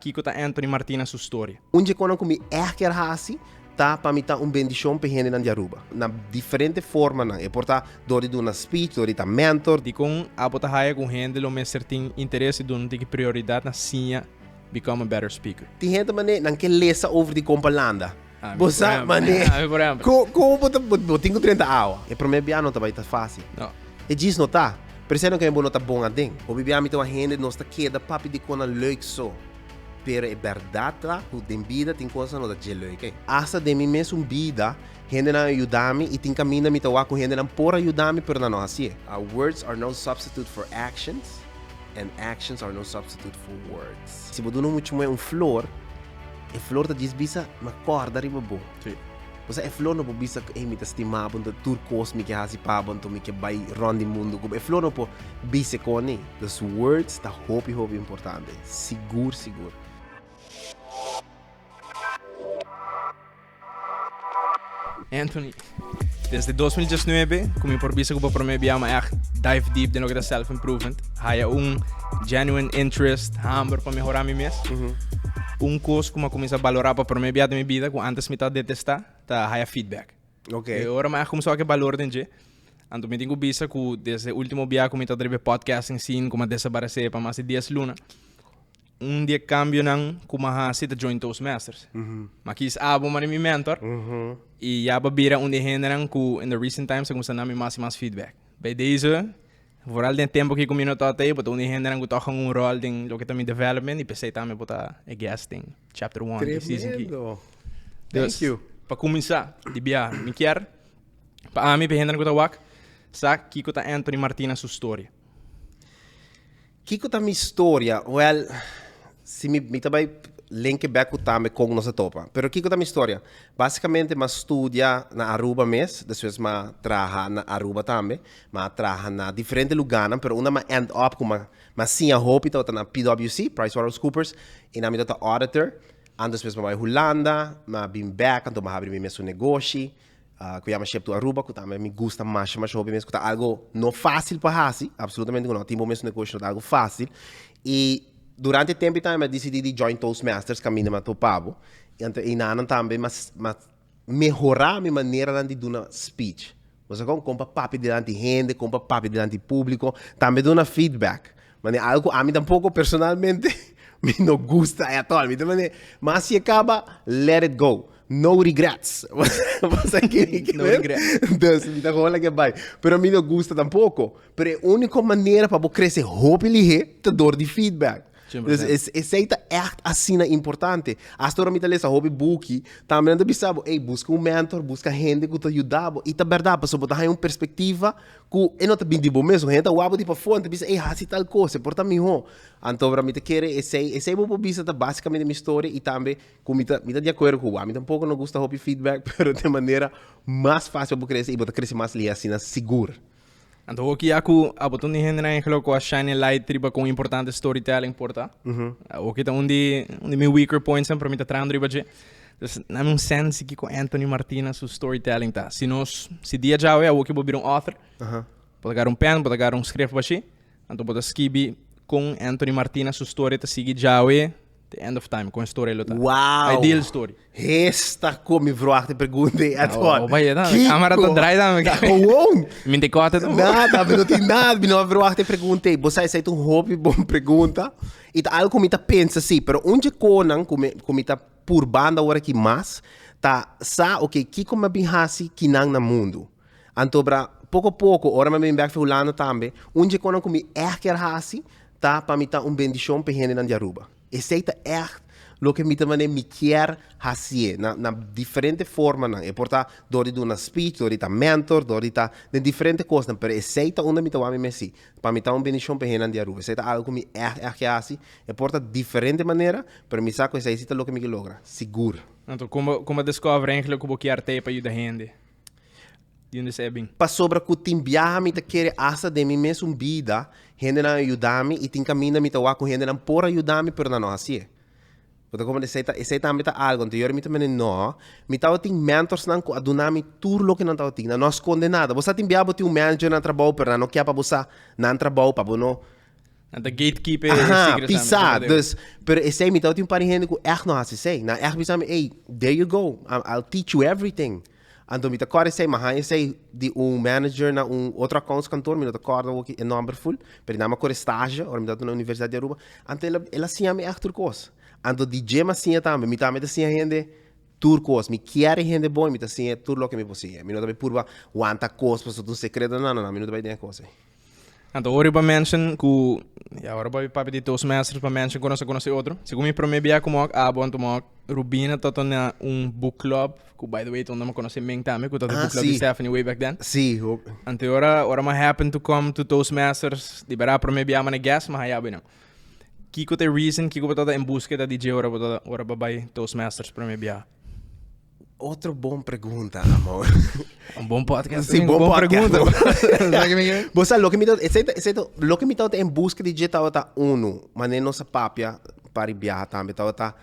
Kiko ta Anthony Martinez sua história. Onde quando eu erker hasi, tá para mim tá bendição para gente na Aruba. Na diferente forma não. É porta dori de uma speech, dori ta mentor. Di kung abot haya kung handle o may certain interesse doon di prioridade na siya become a better speaker. Tem gente mané não quer ler over de compalanda. Você mané. Como botinho 30 horas. É para mim não tá vai tá fácil. Não. É diz não tá. Percebe que é bom não tá bom a ding. O bibiami tá gente não está queda papi de quando leuk so. Pero é verdade lá, o tem vida tem coisa não dá de leuk. Asa de mim mesmo vida, gente não ajuda-me e tem caminho me tawa com gente não por ajudar-me, pero não assim. Our words are no substitute for actions, and actions are no substitute for words. Se você não muito mais flor, a flor tá diz bisa, mas corda riba bom. Sim. Você é flor não pode bisa que me tá estimar, bom, turcos me que hasi pa, bom, me que vai rondi mundo. É flor não pode bisa com nem. Os words tá hope importante. Seguro. Anthony, desde 2019, como improvisa ko pa promebiama echt dive deep din ook self-improvement. Haya genuine interest, hammer para melhorar mi mes. Curso como começa a valorar para promebiar da minha vida, quando antes me tá detestar, tá haya feedback. Ok. E agora mais começou a que valor dentro. Anto me tenho bisa que desde o último dia como tá drive podcasting scene, como desaparecer para mais de 10 luna. Dia cambio nang kumahasi ta join Toastmasters. Makis abo man mi mentor. E já babira henderang ku in the recent times kung saan namin mas feedback. By deze, vooral den tempo que combino tatay, but henderang ku toch ang rol ding lo kita mi development, ipesay tami po ta guesting chapter 1 season ki. Thank you. Pa kumisa, di biya, mi kier, pa ami henderang ku tawak, sa Kiko ta Anthony Martinez sua história. Kiko ta minha história, well, se me também link back também com nossa topa. Pero Kiko ta minha história, basicamente ma studia na Aruba mes, depois ma traha na Aruba também, ma traha na diferente lugares, pero una ma end up com ma sinha hope ta na PwC, PricewaterhouseCoopers, e na mi ta auditor, and depois ma vai Holanda, ma been back, então ma abri meu negócio. Que eu chamo Aruba, que também me gusta mais hobby mesmo, que tá algo não fácil para fazer, absolutamente não, tem momentos negócio não é algo fácil. E durante o tempo também eu decidi join Toastmasters, caminho para topavo, e não também mas melhorar a minha maneira de dar uma speech. Você compra papi diante de gente, compra papi diante de público, também dá uma feedback. Mas é algo a mim tampouco personalmente me não gusta é todo, mas se acaba, let it go. No regrets. Você quer no regrets. Deus, me dá rola que vai. Pero a mim não gusta tampouco. Pero a única maneira para você crescer hopefully é dor de feedback. Essa é assim importante. Hasta agora me dá essa hobby book. Também não bisabo, busca mentor, busca gente que te ajuda. E tá verdade, para botar uma perspectiva que não tá bem de bom mesmo. Gente, o abo de para fonte, bisa, assim tal coisa, porta melhor. Então, para mim, esse é o bisa tá basicamente a minha história e também, me tá de acordo com o abo. Tampouco não gosta hobby feedback, pero de maneira mais fácil para crescer e botar crescer mais ali, assim, seguro. Então, aqui aku aboton ni henderang hello ko shine light triba com importante storytelling porta. Aqui tá onde meu weaker points para mim tá trando riba je. Na um sense que com Anthony Martinez su storytelling tá. Se dia já é o que vou virar author. Pode pegar pen, pode pegar script baixi. Então pode escrever com Anthony Martinez su story tá seguir já é the end of time com a story lo tá. Wow. Ideal story. Esta como vroeg te pergunte agora. Vai a câmera tá dry da. Gewoon. Me te corta então. Nada, não tem nada, não vroeg te pergunte. Você sai um hobby bom pergunta. E tá algo como tá pensa assim, pero onde conan como tá por banda hora que mais tá sa okay, que como bem hasi que não na mundo. Antobra pouco a pouco, ora me back para Holanda também, onde conan como erker hasi, tá para mim tá bendição para gente na Aruba. Esse é echt lo que me quer fazer na diferente forma não é porta dori de uma speech dori ta mentor dori ta de diferente coisas pero esse é onde me tá messi para me tá bendição para gente na Aruba esse é algo que me é assim é porta diferente maneira pero me saco esse é lo que me logra seguro. Então como descobre eigenlijk como que arte para ajudar gente. De onde sabem? Para sobre que tem viaja me tá querer asa de mim mesmo vida, gente não ajuda-me e tem caminho me tá com gente não por ajudar-me, pero não assim. Porque como esse também tá algo anterior me também não, me tá tem mentors não que adunami tudo lo que não tá tem, não esconde nada. Você tem viaja tem manager na trabalho, pero não quer para você não trabalho para não En de gatekeeper pisar. Dus, pero esse aí me dá um par de gente que echt não hace sei. Na echt bisa me, hey, there you go. I'll teach you everything. Então, me corre sei, mas aí sei de manager na outro accounts cantor, me corre o é number full, pero na corre estágio, ou me dá na Universidade de Aruba. Então, ela sim me echt turcos. Então, DJ mas sim também, me também assim gente turcos, me quer gente bom, me assim tur lo que me possível. Me não também purva wanta coisas, para tu segredo não, me não também tem coisa. Então, ora para mention que agora para papi de Toastmasters para mention conhece outro. Se como me promebia como bom tomar Rubina tota na book club, que by the way tu não conhece bem também, que tota book club de Stephanie way back then. Sim. Então ora ma happen to come to Toastmasters, libera promebia mana guest, mas aí bem não. Kiko te reason, Kiko tota em busca da DJ ora para Toastmasters promebia. Outra boa pergunta, amor. Bom podcast. Sim, bom pergunta. Você lo que me dá, lo que me dá em busca de jeito tá mas nem nossa papia para viajar também tá.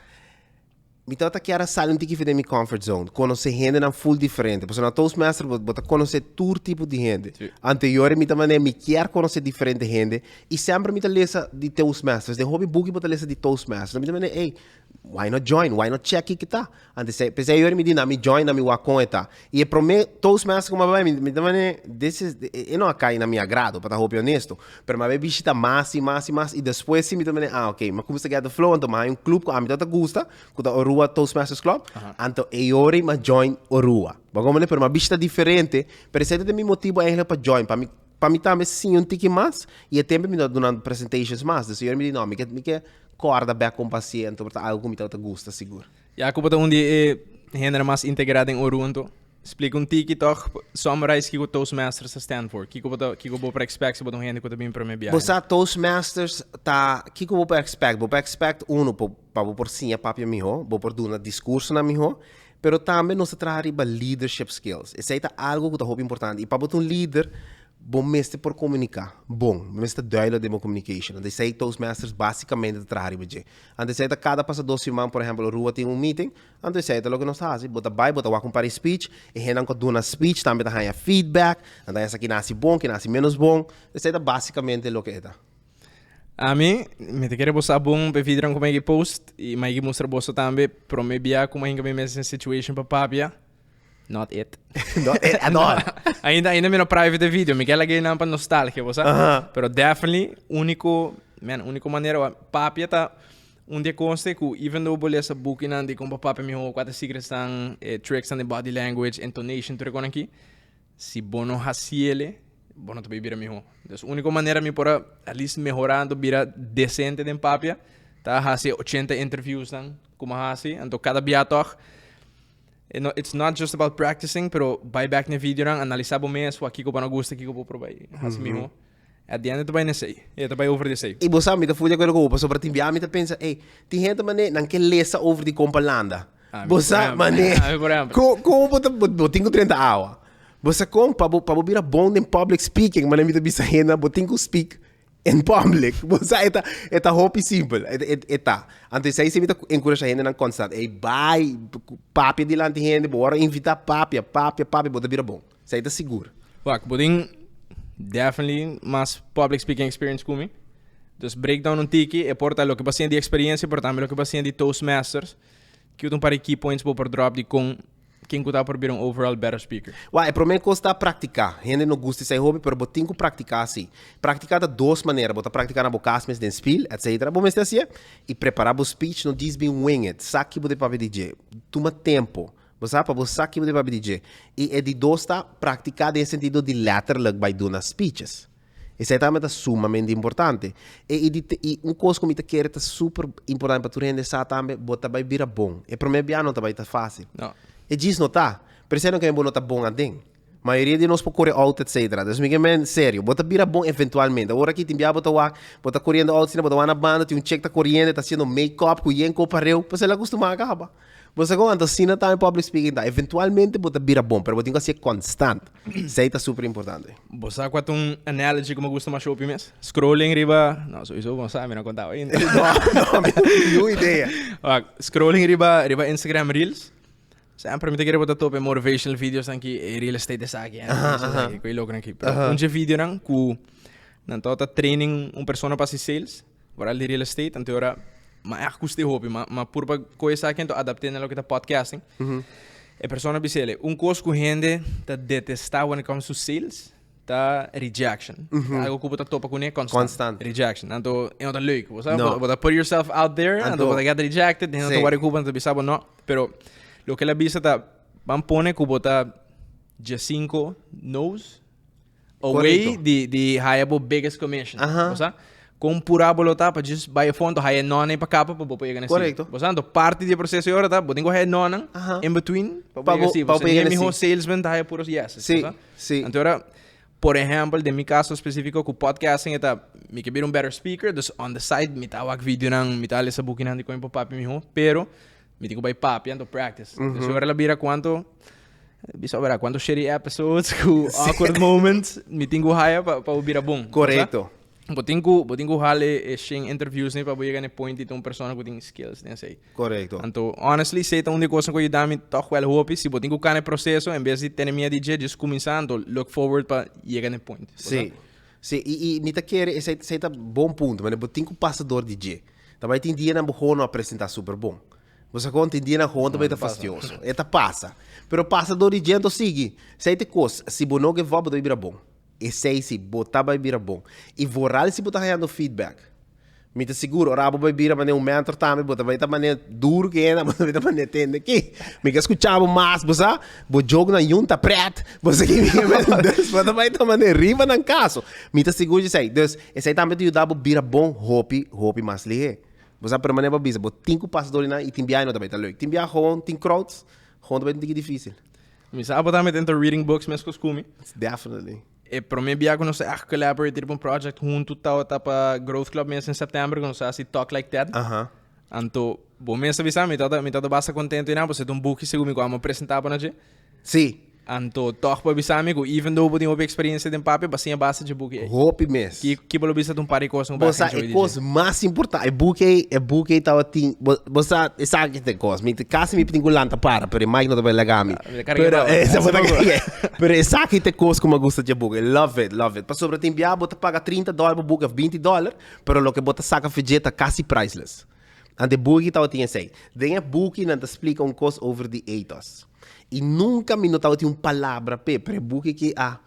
Me dá que era sair um pouquinho da minha comfort zone, conhecer gente na full diferente. Porque na Toastmaster você conhecer todo tipo de gente. Anterior me também me quer conhecer diferente gente e sempre me dá lesa de Toastmasters. De hobby boogie me dá lesa de Toastmasters. Me também hey, why not join? Why not check que tá? Antes pensei eu me diz na me join na me wakon eta. E para mim Toastmasters como vai me também this is não cai na minha agrado para hobby honesto. Pero me visita mais e depois sim me também ok, mas como se get the flow então mais clube que a mim tá gosta, que da Orua Toastmasters Club. Então eu me join Orua. Bagulho pero uma vista diferente, pero esse é de meu motivo é para join para mim também sim um tique mais e tempo me dá durante presentations mais. Então eu me diz não, me quer corda bem com paciente, porque algo me tá gosta seguro. E a culpa onde é gente mais integrada em Orunto. Explica tique toch summarize que o Toastmasters stand for. Que vou para expect se botar gente que também para me biar. Você Toastmasters tá que vou para expect? Vou para expect para por sim a papia miho, vou por dar um discurso na miho, pero também nós trabalhamos para leadership skills. Esse é algo que é muito importante. E para botar líder bom mestre por comunicar. Bom, mestre duidelijk de communication. En zei Toastmasters basicamente trabalhar bij je. En zei dat cada passador semana, por exemplo, rua tem meeting. En zei dat lo que nós fazemos, bota vai, bota wa compare speech, e hen dan doen een speech, também dan ga feedback, en dan essa que nasce bom, que nasce menos bom. Zei dat basicamente lo que é. A mim, me te quero botar bom para vidram como é que post e mais que mostrar bosta também, para me biar como é que me mesmo situation para papia. Not it. Not it at all. ainda me no private video, me quer lagay na pa nostalgia, você? Pero definitely único maneira papia tá dia conste que even though bolesa booking andi com papia me ho quatro secrets tang tricks and the body language, intonation tu recona aqui. Se bono hasiele, bono tu bibira me ho. Então única maneira me pora at least mejorando bira decente den papia, tá hasi 80 interviews tang como hasi, então cada biatoch. It's not just about practicing, pero vai back na video lang, analisar mo mesmo, aqui ko pa nagusta, aqui ko po provide. Assim mesmo. At the end, ito ba na say? Ito ba over the say? E você me tá fuja com o sobre te enviar, me tá pensa, ei, tem gente mané, não quer lesa over de compalanda. Você mané, como botinho 30 hours. Você com para virar bom em public speaking, mané me tá bisa renda, botinho speak in public. Você é hope simple. Antes aí você me tá encorajar a gente na constante. Ei, vai, papi de lá de gente, bora invitar papi, bota vira bom. Isso aí tá seguro. Wak, boting definitely mas public speaking experience comigo. Dus breakdown tiki, e porta lo que pasien de experiência, porta lo que pasien de Toastmasters, que eu tenho para key points por drop de com quem cuidar por vir overall better speaker. Ué, para mim custa praticar. Gente não gosta de ser hobby, mas eu tenho que praticar assim. Praticar de duas maneiras. Bota praticar na boca, mas den spiel, etc. Bom, mas assim, e preparar o speech, não diz bem wing it. Saque o de papel DJ. Toma tempo. Você sabe, você saque o de papel DJ. E é de dois tá praticar no sentido de letterlijk by doing speeches. Isso é também sumamente importante. E coisa que eu quero é super importante para tu render sabe também, bota vai virar bom. E para mim, não tá fácil. Não. E diz não tá. Percebem que é bom não tá bom assim. A maioria de nós pode correr out, etc. Então, me sério, bota vira bom eventualmente. Agora aqui, tem bota correndo out, bota na banda, tem check tá correndo, tá sendo make-up, com yen compareu, para você acostumar a acaba. Você quando assim tá em public speaking, tá, eventualmente bota vira bom, mas tem que ser constante. Isso aí tá super importante. Você sabe qual é analogy que eu gosto mais shopping mesmo? Scrolling riba, não, isso não sabe, não contava ainda. Não, nenhuma ideia. Scrolling riba Instagram Reels. Sempre me querer botar top motivational videos aqui, real estate dessa aqui, coisa louco aqui. Um vídeo não, que Nanto ta training persona para si sales, varal de real estate, ante ora ma é custe hobby, ma purpa coisa que então adaptei na lo que tá podcasting. E persona bisele, coisa que gente tá detestar when it comes to sales, tá rejection. Algo que você topa com é constant. Rejection. Então, é não leuk, você você put yourself out there, então você get rejected, então você vai cuba, então bisabo não. Pero lo que la bisa tá van pone que você já 5 no's away the highable biggest commission. Você com pura bolota para just buy a fondo high nona para capa para você ganhar. Correto. Você ando parte do processo agora tá, você tem que high nona in between para você ganhar. Você salesman tá puros yes. Sim. Então agora por exemplo, de mi caso específico com podcasting eta me que better speaker, dus on the side me tawag video nang me tala sa booking nang di ko yung papi miho, pero me tengo by papi ando practice. Dus ahora la bira quanto shitty episodes, awkward moments, me tengo haya pa ubira bom. Correto. Botingo hale interviews ne pa boiga ne point itong persona ko ting skills nem sei. Correto. Anto honestly sei ta undi coisa ko yudami toch wel hopi si botingo kane processo em vez de ter minha DJ just começando look forward pa llegar ne point. Sim. Sim, e nita quer esse tá bom ponto, mas botingo passador DJ. Também tem dia na bono apresentar super bom. Você conta tem dia na conta vai tá fastidioso. Eta passa. Pero passador DJ então sigue. Sei te coisa, se bonoge vá bodo ibira bom. E sei se botar vai virar bom. E voral se botar ganhando feedback. Me te seguro, ora vai virar maneira mentor também, botar vai estar maneira duro que é, botar vai estar maneira tende aqui. Me que escutava mais, você, bo jogo na junta preto, você que me botar vai estar maneira riva na caso. Me te seguro de sei, dus esse também te ajudar a virar bom, hopi mais lihe. Você permanece para bisa, bo 5 passadores na e timbiar não também tá leuk. Timbiar gewoon 10 crowds, gewoon também tem que difícil. Me sabe botar met enter reading books mesmo com Definitely. E para mim, eu não sei, collaborate com um projeto junto para Growth Club mesmo em setembro, não sei se Talk Like That. Então, bom mesmo avisar, me tá bastante contente, né? Você tem um book seguro que vamos apresentar para nós. Sim. Então, toch para avisar, amigo, even though eu tenho experiência de papi, mas sim a base de book. Hope mesmo. Que pelo visto um par de coisas. Você é coisa mais importante. É book tava tem. Você sabe que tem coisa. Me caso me pingo lanta para, pero mais não vai legal me. Pero essa botar que. Pero essa que tem coisa como gosta de book. Love it. Para sobre tem biá, bota paga $30 para book of $20, pero lo que bota saca fijeta quase priceless. Ante book tava tem sei. Denha book não te explica coisa over the ethos. E nunca me notava tinha palavra para book que a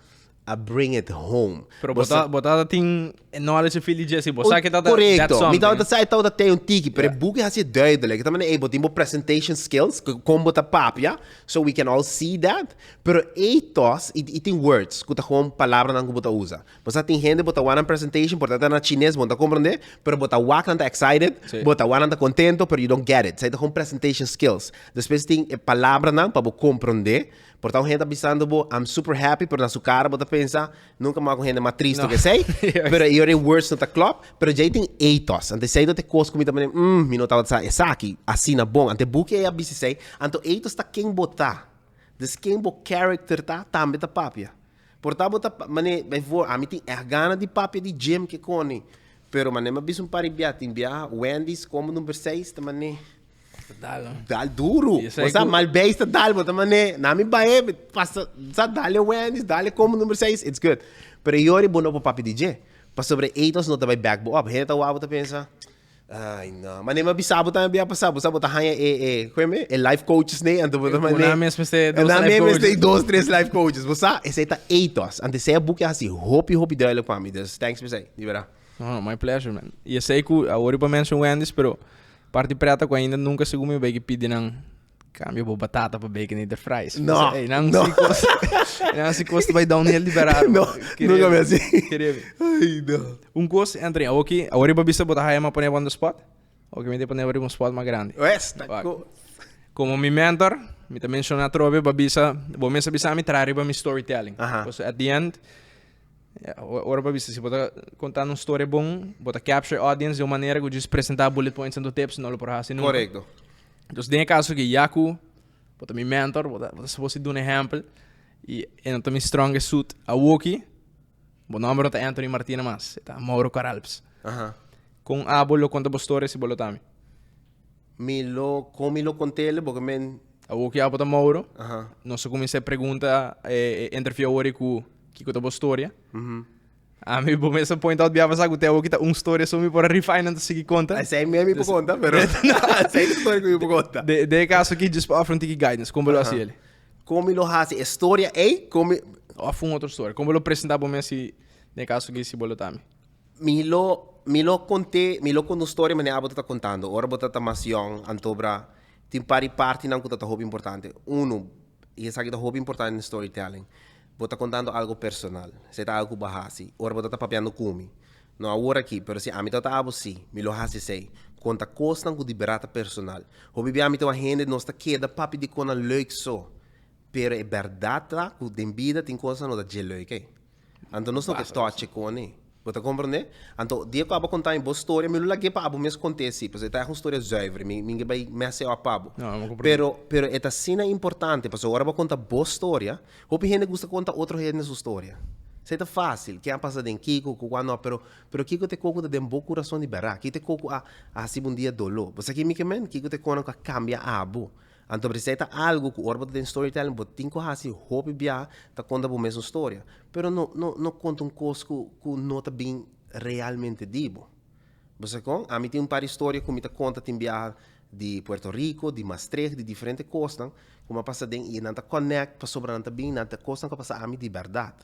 bring it home. Pero botada tem knowledge feel de assim, você que tá correto. Me dá sai tá tem tiki, pero book assim duidelijk. Também tem presentation skills, como botar papia, so we can all see that. Pero ethos e tem words, que tá com palavra não botar usa. Você tem gente botar one presentation, portanto na chinês, botar compreender, pero botar wak não tá excited, botar one não tá contento, pero you don't get it. Sai tá com presentation skills. Depois tem palavra não para compreender. Portanto, gente pensando, I'm super happy, pero na sua cara, você pensa, nunca mais com gente mais triste que sei, pero eu tenho words no tá club, pero já tem ethos. Ante sei do te coisa comida também, me notava essa aqui, assim na bom. Ante buque é a bici sei, ante ethos tá quem botar, des quem bo character tá, também tá papia. Portanto, bota, mane, vai vor, a mim tem a gana de papia de gym que cone, pero mane, mas bicho paribia, tem bia, Wendy's como número 6, também. Dal duro. Você mal besta dal, mas também na minha bae passa, dale Wendy's, dale como número 6, it's good. Pero eu ori bono para papi DJ. Para sobre ethos não vai backbo up. Reta o abo pensa. Ai não, mas nem me bisabo também bia passar, sabo tá hanha como é life coaches né, ando bono mas na mesma este dois, três life coaches. Você esse tá ethos. Ante sei book assim, hope dele para mim. Thanks me say, de verdade. Oh, my pleasure, man. E sei que a ori para mention Wendy's, pero parte preta ko ainda nunca seguro me que pedir não cambio bo batata para bacon e de fries. Não, não se custa vai downhill liberar. Não, nunca me assim. Ai, não. Coisa entre aqui, agora para bisa botar aí para on the spot. Ok, me depois abrir spot mais grande. Como mi mentor, me também menciona trobe para bisa, vou me saber me trazer para mi storytelling. Because at the end ora para bisa se botar contar uma história bom, botar capture audience de uma maneira que eu apresentar bullet points no tips, não lo por assim nunca. Correto. Então, tem caso que Yaku, botar mi mentor, botar se fosse dar um exemplo, e eu também strongest suit a Woki, o nome é Anthony Martina mas, tá Mauro Caralpes. Com a bolo conta história se bolo também. Milo contele, porque men a Woki a botar Mauro. Nós comecei a pergunta interview ori com que conta história. A mim, bom, essa point out, biava sabe, até o que tá história sobre para refine antes de conta. Essa é mesmo por conta, pero essa é a história que eu por conta. De caso aqui, just para frente guidance, como ele assim ele. Como ele faz história é como Ou foi outra história. Como ele apresentar bom assim, de caso que se bolo também. Milo conte história mas abo tá contando. Ora bota tá mais young, antobra tem parte não que tá hobby importante. E essa que tá hobby importante no storytelling. Bota contando algo personal. Se tá algo bahasi. Ora bota tá papiando kumi. Não agora aqui, pero se a mim tá abo sim. Milo hasi sei. Conta costa com liberata personal. Hobby bia a mim tá gente não está queda papi de kona leuk so. Pero é verdade lá, que tem vida tem coisa não dá de leuk. Então não só que toche com ele. Você compreende? Então, dia que eu vou contar em boa história, me liguei para mesmo acontece, porque é uma história zuiver, ninguém vai mexer a pabo. Pero esta cena é importante, porque agora vou contar boa história, o gente gosta de contar outra gente sua história. Isso é fácil, que é passado em Kiko, quando pero Kiko te coco de bom coração de berá, Kiko te coco a um dia dolor. Você aqui me quemen, Kiko te coco cambia abo. Então, precisa algo que o tem storytelling, mas tem que fazer hobby bia, tá conta a mesma história. Pero não conta coisa que não está bem realmente dibo. Você com? A mim tem par história que me conta tem bia de Puerto Rico, de Maastricht, de diferentes costas, como passa dentro e não tá connect para sobrar não tá bem, não tá costa que passa a mim de verdade.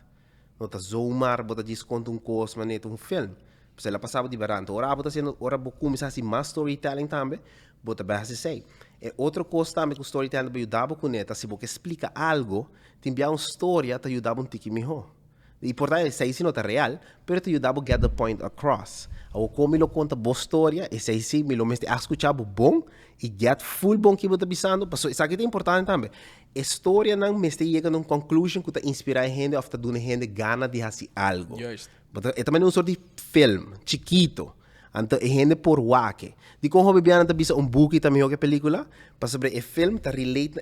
Não tá zoomar, bota diz conta coisa, mas não filme. Porque ela passava de verdade. Ora bota sendo, ora vou começar assim mais storytelling também, bota base sei. E outra coisa também que o storytelling vai ajudar com neta, se você explica algo, te enviar uma história, te ajuda um tique melhor. O importante é sei se não é real, mas te ajuda a get the point across. Ou como ele conta boa história, e sei se ele mesmo escutar bom e get full bom que você está pensando, porque isso aqui é importante também. A história não me está chegando a uma conclusion que está inspirando a gente, ou está dando a gente gana de fazer algo. É também um sorte de filme, chiquito. Então, a gente por wake. De como hobby biana bisa book também o que película, para sobre o filme tá relate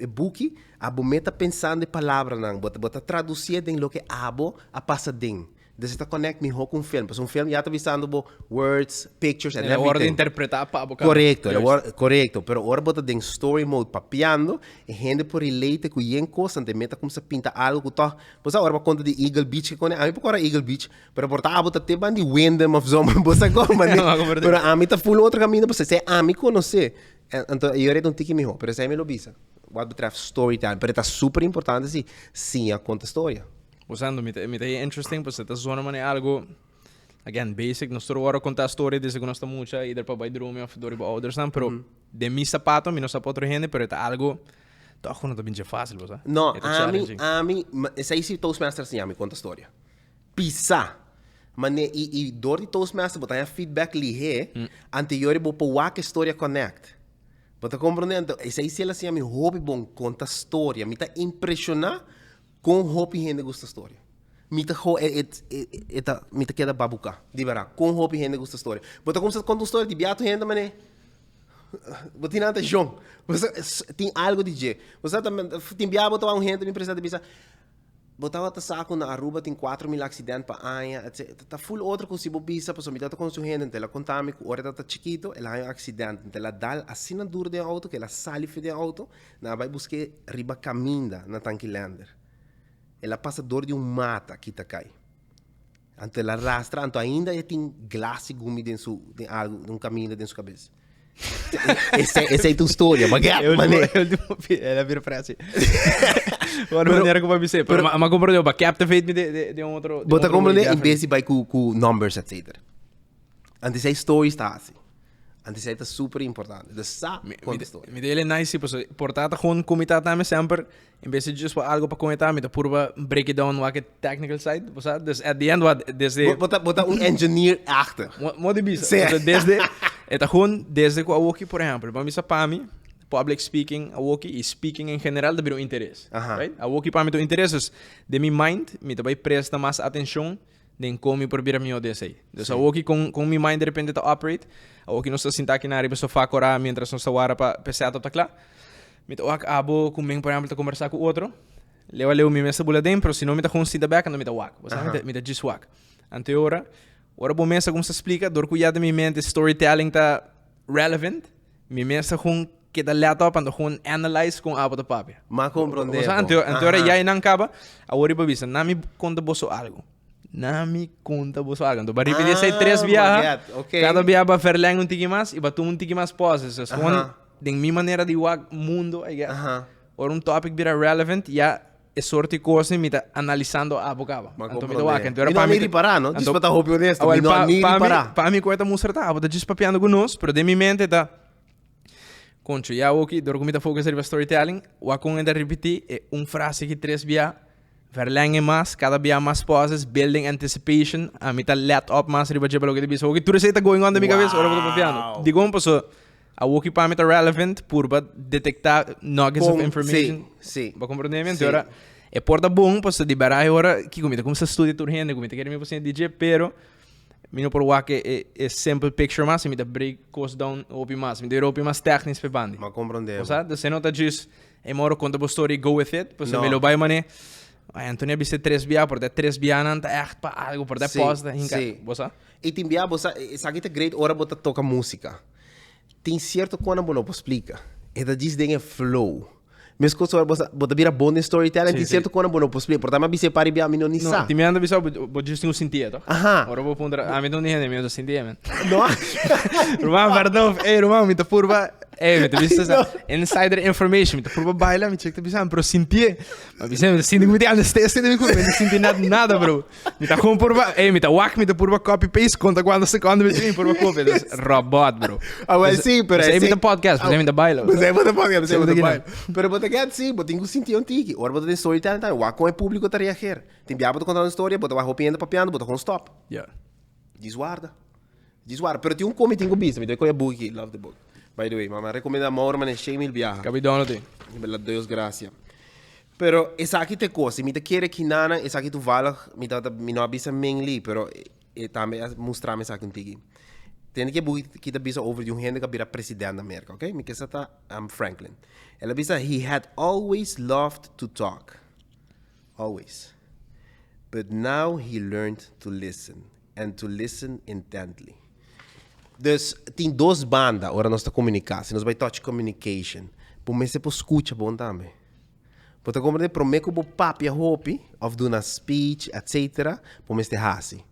book, a bometa pensando em palavra não, bota traduzir den lo que abo a passa den. Desse tá connect me com filme, porque filme já tá visando words, pictures and everything. É hora de interpretar para abo. Correto, pero hora bota den story mode papiando, e gente por relate com yen coisa, de meta como se pinta algo que tá, pois agora para conta de Eagle Beach que quando a mim por Eagle Beach, pero por tá abo tá te bandi Wyndham of Zoma, você como, pero a mim tá full outro caminho, você se a mim conhecer. Então, eu era um tique melhor, pero se a mim lo bisa. What betref storytelling, pero tá super importante assim, sim, a conta história. Usando, me é interesting, porque esta zona é algo, again, basic, nós estamos agora contar a história desde que nós estamos muito, either para bedroom ou para others, pero de mi sapato, mi no sapato gente, pero é algo, tá não tá bem fácil, você? Não, a mim, essa aí se Toastmasters sim, a mim conta a história. Pisa, mas e dor de Toastmasters, botar feedback lihe, anterior vou pôr a história connect. Você compreende? Essa aí se ela assim, a mim hobby bom conta a história, me tá impressionar com hobby gente gosta história. Mita queda babuca, de verdade. Com hobby gente gosta história. Bota como se conta história de biato gente, mané. Bota nada João. Você tem algo de jeito. Você também tem biato botar um gente me precisa de bisa. Botar outra saco na Aruba tem 4.000 acidentes para anha, etc. Tá full outra coisa se bisa, porque mita com sua gente, ela contame que hora tá chiquito, ela tem um acidente, ela dá assim na dura de auto, que ela sai de auto, na vai buscar riba caminda na Tanquilander. Ela passa dor de mata que tá cai. Então ela arrastra, então ainda tem glace gumi dentro de algo, caminho dentro da sua cabeça. Essa é a tua história, mas ela vira para assim. Agora maneira que vai me ser, mas compreendeu, para captivate me de um outro. Bota compreender em vez de vai com numbers etc. Antes a história está assim. Antes é super importante. Dus sabe conta história. Me dele nice, porque portata gewoon comentar também sempre, em vez de just algo para comentar, me dá purba break it down what technical side, você? Dus at the end what desde bota engineer achter. Modi bisa. Desde eta gewoon desde com a walkie, por exemplo, para mim para mim public speaking, a walkie e speaking em geral da virou interesse, right? A walkie para mim do interesse de mi mind, me também presta mais atenção nem como por vir a minha audiência. Então, a walkie com mi mind de repente tá operate, a walkie não está sentado aqui na área, sofá cora, mientras não está wara para pensar tá claro. Me tô abo com por exemplo, tá conversar com outro. Leu mi mesa bula dentro, se não me tá com sida back, não me tá wak. Você me tá just wak. Ante ora bom mesa como se explica, dor cuidado mi mente storytelling tá relevant. Mi mesa com que dá laptop ando com analyze com abo da papel. Mas compreender. Ante ora já não acaba, agora para vista, não me conta bosso algo. Na me conta vos hagan. Tu bari pedir sai 3 viaja. Okay. Cada viaja ba verleng un tiki mas, iba tu un tiki mas poses. So gewoon de mi maneira de wag mundo, I guess. Or un topic bira relevant, ja é sorte coisa me tá analisando a bocava. Então me doa, então era para mim reparar, não? Diz para hopi honesto, me não nem reparar. Para mim coisa mostrar tá, vou just papiando com nós, pero de mi mente tá. Concho, já o que dor comida focus sobre storytelling, o com ainda repetir é frase que 3 via verlänge mas, cada via mais poses, building anticipation, a mim tá let up mas riba jeba lo que diz. O que tu receita going on da minha cabeça, ora vou papiando. Digo um passo a walkie para mim tá relevant por detectar nuggets of information. Sim. Ba compreendimento ora é porta bom para se liberar agora que comida como se estuda turrende comida quer me você DJ pero mino por wake é simple picture mas me da break cost down opi mas me da opi mas técnicas para bandi. Ma compreendeu. Sabe? Você nota just é moro conta a story go with it, para se me lo vai mané. Ai, Antônio biste 3 via por 3 via não tá echt para algo por 10 posta hinca. Você? E tem via você sabe que great hora bota toca música. Tem certo quando não explica. É da diz de flow. Mesmo que você bota vira bom storytelling, tem certo quando não explica. Portanto, mas você pare bem a mim não nisa. Não, time anda bisou, vou just um sentido. Aha. Ora vou pondra, a mim não nem me sentido, man. Não. Romano, perdão, Romano, me tá purba, me tá visto insider information, me tá purba baila, me check tá bisão, pero sentir, me sinto me tem anestesia, me senti nada, bro. Me tá com purba, me tá whack, me tá purba copy paste, conta quando segundo me tem purba copy, robot, bro. Ah, well, sim, pero é me tá podcast, me tá baila. Mas é me podcast, você me tá baila. Pero bota que sim, bota tenho sentir um tique. Ora bota storytelling, tá? O com é público tá reagir. Tem biaba bota contar uma história, bota vai ropiando papiando, bota com stop. Yeah. Desguarda. Pero tem come tenho bis, me deu com a book aqui, love the book. By the way, mamá recomenda amor, mas é mil viaja. Capitão tem. Bela Deus graça. Pero essa aqui te coisa, me te quer que nana, essa aqui tu vala, me não avisa mainly, pero também mostrar me essa aqui contigo. Tem que book que te bisa over de gente que vira presidente da América, ok? Me que essa tá Franklin. Ela bisa he had always loved to talk. Always. But now he learned to listen and to listen intently. Dus tem 2 bandas, ora nós está comunicar, se nós vai touch communication, por mim se por escuta bom também. Porque como de prometo bo papi a hopi of do na speech, etc, por mim este hasi.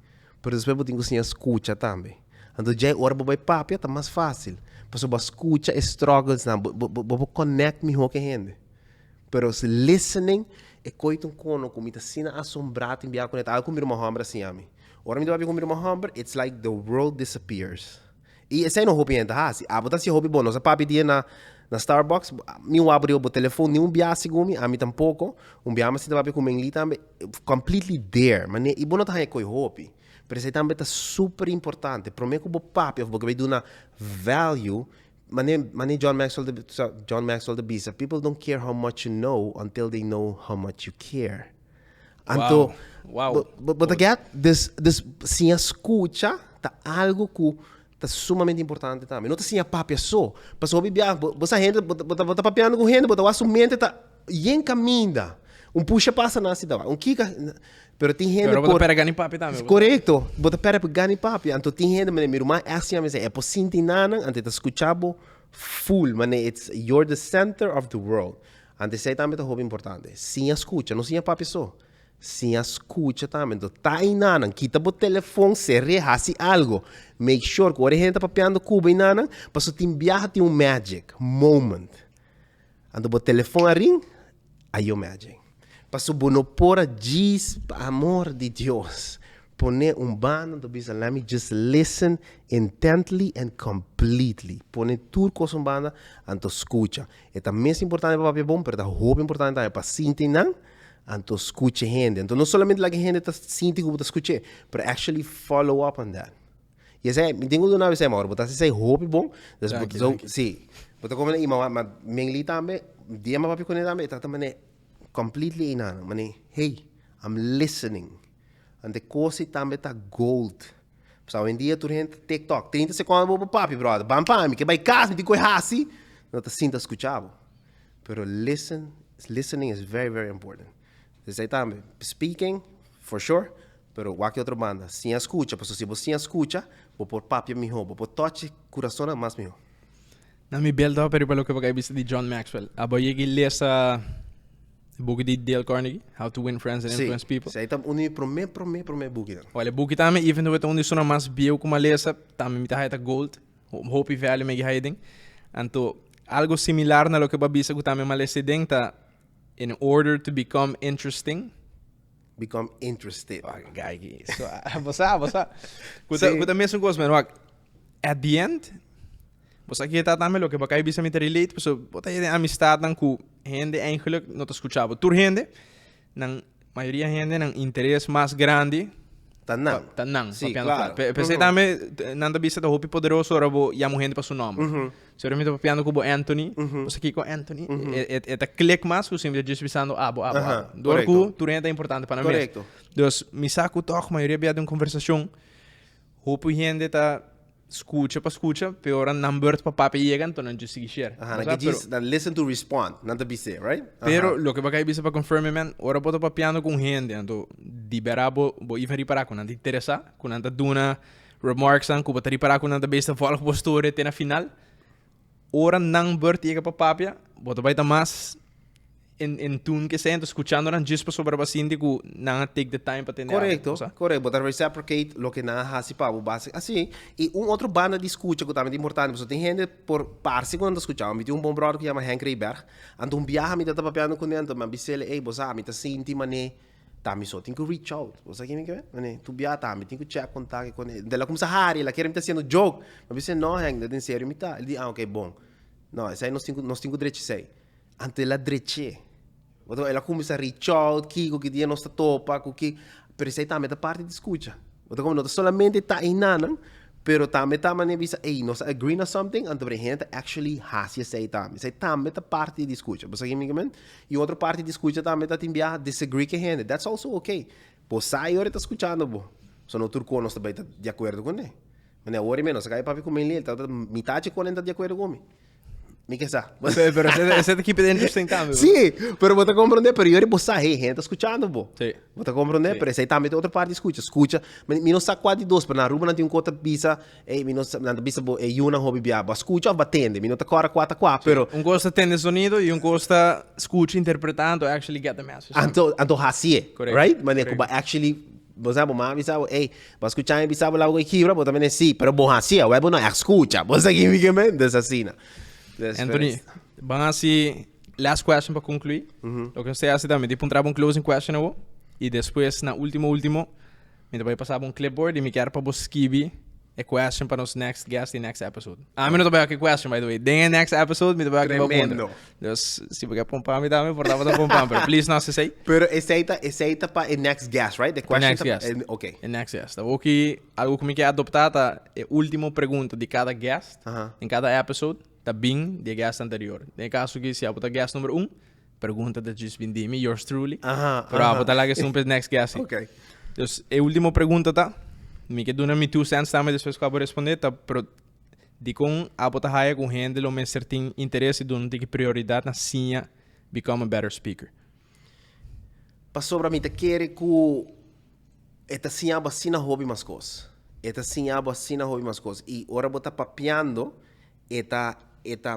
Por isso eu tenho que escuta também. Então já ora bo vai papi tá mais fácil. Porque bo escuta struggles na bo connect me com gente. Pero se listening é coito um cono como tá sina assombrado em biar conectar algo comigo uma hambra assim a mim. Ora me dá comigo uma hambra, it's like the world disappears. E esse aí não hobby ainda hasi. Ah, botar se hobby bom, nós papi dia na Starbucks, mi abriu o telefone, nenhum biar segumi, a mim tampouco, biar mas se dá com menli também, completely there, mas e bom não tá aí coi hobby. Pero isso também tá super importante. Para mim que o papi, porque vai dar na value. Mane John Maxwell the Bisa. People don't care how much you know until they know how much you care. Então, but again, this sim escuta tá algo que tá sumamente importante também. Não tá sim a papi só. Mas o bibia, você gente, bota papiando com gente, bota a mente tá em caminho. Puxa passa na cidade, kika. Pero tem gente por... Bota pera gani papi também. Correto. Bota pera gani papi. Então tem gente, meu irmão, é assim, mas é por sentir nada, antes de escuchar full, mas you're the center of the world. Antes aí também é muito importante. Sim escuta, não sim papi só. Sim escuta também. Então tá aí nada, quita o telefone, se rehase algo. Make sure que a gente tá papiando cuba e nada, para você tem viaja tem magic moment. Então o telefone ring, aí o magic. Passo bono pora diz, amor de Deus, pone bando do bisa, let me just listen intently and completely. Pone tudo com banda, anto escucha. É a mais importante para papi bom, pero a roupa importante é para sentir não, anto escucha gente. Então não somente a gente tá sentindo como tá escucha, but actually follow up on that. E esse é, me tenho uma vez amor, botar se roupa bom, sim. Botar como é, mas mengli também, dia mas papi com ele também, tá também completely inano. Mane, hey, I'm listening. And the course também tá gold. Pessoal, em dia tu gente TikTok, 30 segundos pro papi, brother. Bam pam, que vai casa, me digo assim. Não tá sinta escuchado. Pero listening is very very important. Isso aí também, speaking for sure, pero qualquer outra banda, sem escuta, porque se você escuta, vou por papi melhor, vou por touch coração mais melhor. Na mi belda pero pelo que vai visto de John Maxwell. Abo yegi lesa boek die Dale Carnegie, How to Win Friends and Influence People. Sei tam uni prome book dan. Olha, boek também, even though it only sona mas bio como lesa, também mita haita gold, hope value megi hiding. Anto algo similar na lo que babisa ku também malese ding ta in order to become interesting. Become interested. Gagi. So, basta. Kuta mesmo gosto, man. At the end, basta kita também lo que baka bisa me relate, so bota aí amistad nang ku gente eigenlijk não te escuchava. Tur gente, nang maioria gente nang interesse mais grande. Tanang. Sim, claro. Pensei também, nanda bisa da hopi poderoso, rabo yamu gente para su nome. So eu me tô papiando com o Anthony, você aqui com Anthony, é click mais, que sempre just visando abo. Dorku, tur gente é importante para nós. Correto. Dus, me saco toch, maioria bia de uma conversação, hopi gente tá escucha, pero number pa papi llegan, então não just sigue share. Listen to respond, nanda bisa, right? Pero lo que baka bisa para confirm, man, ora bota papiando com gente, então liberabo bo even reparar com nada interessa, com nada duna remarks an, com bota reparar com nada besta volg posture até na final. Ora number chega para papia, bota baita mais in tune que sento escuchando ran just para sobre basindi ku na take the time para entender. Correto. Botar reciprocate lo que na hasi pa o base. Assim, e outro banda de escuta que também é importante, você tem gente por parse quando escutar, me tem bom brother que chama Henry Berg, andou viaja me tá papiando com ele, mas bisele, ei, bosa, me tá senti mané, tá me só tem que reach out. Você quer me ver? Mané, tu viaja tá, me tem que check contato com ele. Dela como Sahari, ela quer me tá sendo joke, mas bisele não, Henry, de sério me tá. Ele diz, ok, bom. Não, isso aí nós tem que direito sei. Ante la direito. Então, ela começa a reach out, que dia nós está topa, que pero isso aí também é parte de escuta. Então, como não solamente está em nada, pero também está mané visa, ei, nós agree na something, então a gente actually hace isso aí também. Isso aí também é parte de escuta. Você sabe me? E outra parte de escuta também está a disagree com a gente. That's also okay. Pô, sai hora está escutando, bo. Só no turco nós também está de acordo com ele. Mas é hora menos, cai papi com ele, está metade com ele está de acordo com ele. Me que sa. Pero ese te keep it interesting também. Sim, pero você compreende, pero eu vou sair, gente escutando, bo. Sim. Você compreende, pero esse aí também tem outra parte escuta. Mas não sabe qual de dois, para na rua não tem outra bisa, ei, não na bisa bo, é uma hobby biaba, escuta batende, não tá cora quatro, pero gosta atende sonido e gosta escuta interpretando, actually get the message. Anto hasie, right? Mas é como actually você mami sabe, ei, vas escuchar bisa lá o que mas também sim, pero bom hasie, o é bom não escuta, você que me quer desasina. Anthony, vamos assim, last question para concluir. Lo que você acha também, tipo um closing question ou e depois na último, me vai passar clipboard e me quero para você escrever a question para os next guest e next episode. Me não vai aqui question by the way. Den next episode me vai aqui tremendo. Dus se você pompar me dá me portava da pompar, pero please não se sei. Pero essa para next guest, right? The question next guest. Okay. Next guest. Então aqui algo que me quer adoptar tá é última pergunta de cada guest em cada episode. Tá bem de guest anterior. No caso que se a botar guest número 1, pergunta da just been me, yours truly. Pero a botar lá que sempre next guest. Ok. Então, a última pergunta tá, me que dona me 2 cents também depois que eu vou responder, tá, pero de com a botar raia com gente, lo me certain interesse de não ter prioridade na sinha become a better speaker. Passou para mim, te quer que esta sinha abacina hobby mais coisas. Esta sinha abacina hobby mais coisas. E ora botar papiando, eta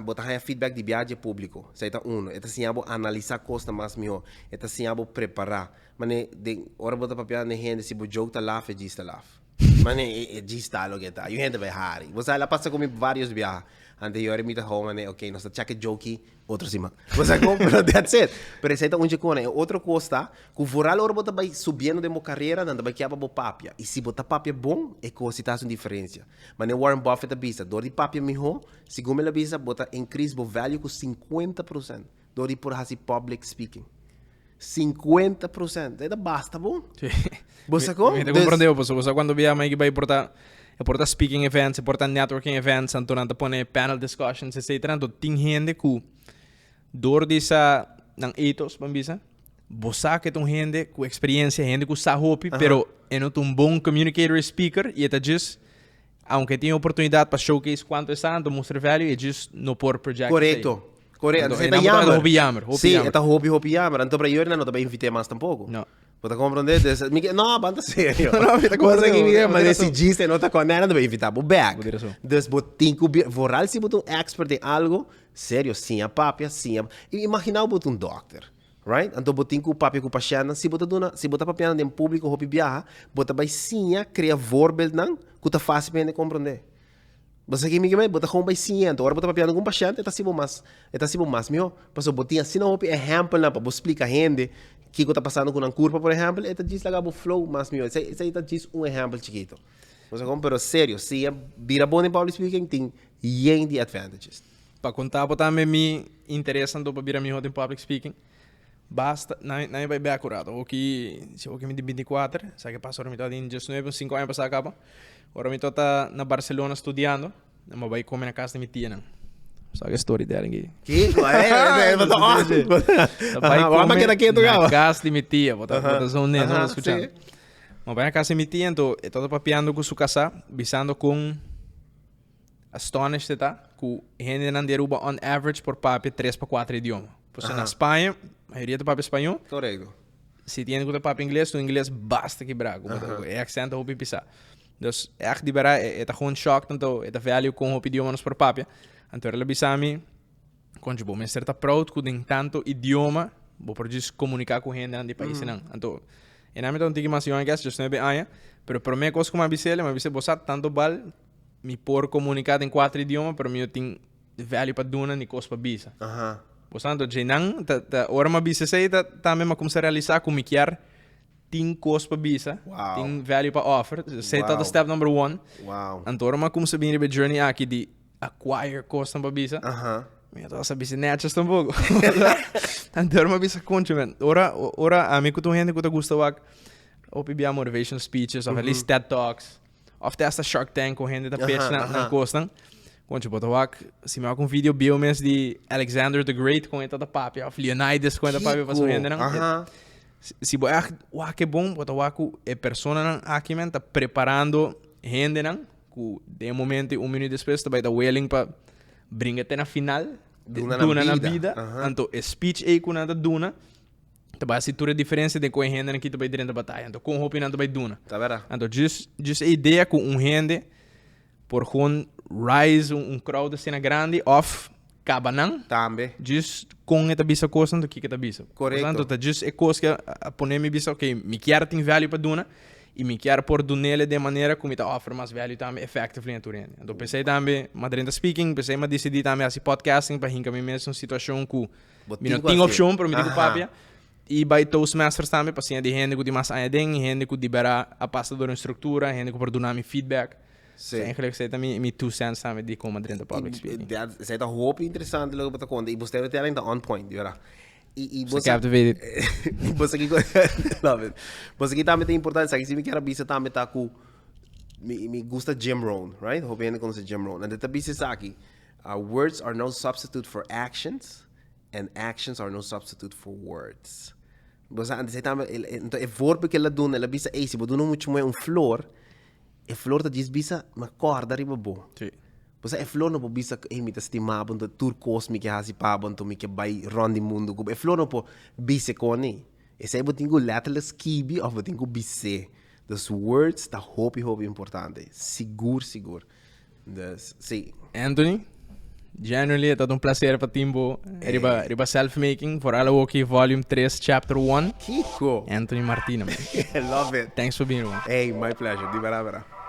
botar feedback de viagem público. Isso é um. Eta sim abo analisar costa mais melhor. Eta sim abo preparar. Mane de hora botar papel na gente se bo joke tá lá, é diz tá lá. Mane é diz tá logo tá. E gente vai hari. Você lá passa comigo vários viagens. Anterior me tá home, mane, ok, nós tá check joke outro cima. Você compra, that's it. Pero isso é onde com é outra costa, que o voral hora botar vai subindo de uma carreira, não vai que aba bo papia. E se botar papia bom, é que você tá com diferença. Mane Warren Buffett avisa, dor de papia melhor, segundo ele avisa, botar increase bo value com 50%. Dor de por hasi public speaking. 50%. Ainda basta, bom? Sim. Você como? Me compreendeu, você quando via mais que vai portar speaking events, portar networking events, então anda pone panel discussions, etc. Então tem gente que dor dessa ng ethos, bambisa, bosa que tem gente com experiência, gente que sabe hopi, pero é um bom communicator e speaker e é just aunque tenha oportunidade para showcase quanto está, então mostrar value e just no por project. Correto. Correto. Você está hobby jammer. Sim, está hobby jammer. Então para eu não também invitei mais tampouco. Não. Você compreende? Não, banda sério. Não, me tá compreendendo. Mas decidiste não tá com nada, não vai invitar o back. Dus botin que voral se botar expert em algo, sério, sim a papia, sim a... Imagina o botar doctor. Right? Então, botin com o papi com paixão, se botar papiando em público, hopi viaja, bota vai sim, cria voorbeeld não, que tá fácil para compreender. Você que me bota com vai sim, então, agora bota papiando com paixão, é assim mais, meu, passou botin assim, não, hopi exemplo, não, para explicar a gente, que está passando com uma curva, por exemplo, é diz lá o flow, mas, meu, isso aí diz exemplo chiquito. Você pero sério, se vira bom em public speaking, tem de advantages. Para contar, também me interessa para virar melhor em public speaking. Basta, não vai bem acurado. Se eu me de 24, sabe que passou a metade em 19, 5 anos para acaba. Agora eu estou na Barcelona estudando, mas vai comer na casa de minha tia, não. Sabe a história dela aqui? Que? Vai comer na casa de minha tia, bota só não escutando. Mas vai na casa de minha tia, então eu estou papiando com sua casa, visando com astonished, tá? Que gente não derruba on average por papi 3 para 4 idiomas. Por na Espanha, a maioria do papo espanhol. Correto. Se tem que papo inglês, o inglês basta quebrar. É accent ou pisar. Então, é que liberar, é gewoon shock, tanto é value com o idioma nos por papo. Então, ela bisami, quando eu me certa proud que tem tanto idioma, vou poder comunicar com gente de país não. Então, é na minha antiga mais young guest, just não é bem aia, pero para mim coisa como a bisele, mas bisele bossat tanto bal, me por comunicar em 4 idiomas, para mim eu tenho value para duna ni coisa para bisa. Portanto, jenang ora ma bisa sei também ma começar a realizar como que tem coisa para bisa, tem value para offer, sei tá step number 1. Então ora ma começar bem a journey aqui de acquire coisa para bisa. Eu tô sabendo se netches tampouco. Então ora ma bisa consumen. Ora a mim que tu gente que tu gosta ou pibia motivation speeches ou at least TED Talks. Of testa Shark Tank com gente da pitch na costa. Quando eu boto se me algum vídeo biomens de Alexander the Great com esta da papi, of Leonidas com esta papi para sua gente não. Se o que bom, boto é persona aqui men tá preparando gente não, que de momento 1 minuto depois tá vai dar willing para brincar na final duna na vida. Então speech aí com nada duna. Tá vai se a diferença de com gente aqui tá vai dentro da batalha. Então com hope não tá vai duna. Tá vera. Então just a ideia com gente por gewoon rise crowd cena grande of cabanang também just com esta bisa coisa do que tá bisa correto então tá just é coisa que a poner me bisa ok me quer tem value para duna e me quer por dunele de maneira como tá offer mais value também effectively na turene então pensei também madrinha speaking pensei mas decidi também assim podcasting para hinca me mesmo situação que me não tem opção para me digo papia e by Toastmasters também para de gente que de mais ainda gente que libera a pasta da estrutura gente que por donar me feedback. Sim. Eigenlijk zei dat mijn 2 cents samen die komen erin de public speaking. Dat is een hoop interessant logo para conta. E você deve ter ainda on point, vera. E você captivated. Você que love it. Você que também tem importância, que se me quer bisa também tá com me gusta Jim Rohn, right? Hope ainda conhece Jim Rohn. And the bisa aqui, words are no substitute for actions and actions are no substitute for words. Você antes também então é verbo que ela dona, ela bisa se você não muito mais flor. E flor da diz bisa ma corda riba bo. Sì. Você é flor não po bisa me estimar bando tour cosmic hasi pa bando me que vai rondi mundo. E flor não po bisa coni. E sai botingo letterless kibi of botingo bise. Those words tá hope importante. Seguro. Dus sim. Anthony, generally é todo prazer para Timbo. Riba self-making for all okay volume 3 chapter 1. Kiko. Anthony Martina. I love it. Thanks for being here. Hey, my pleasure. Di bara.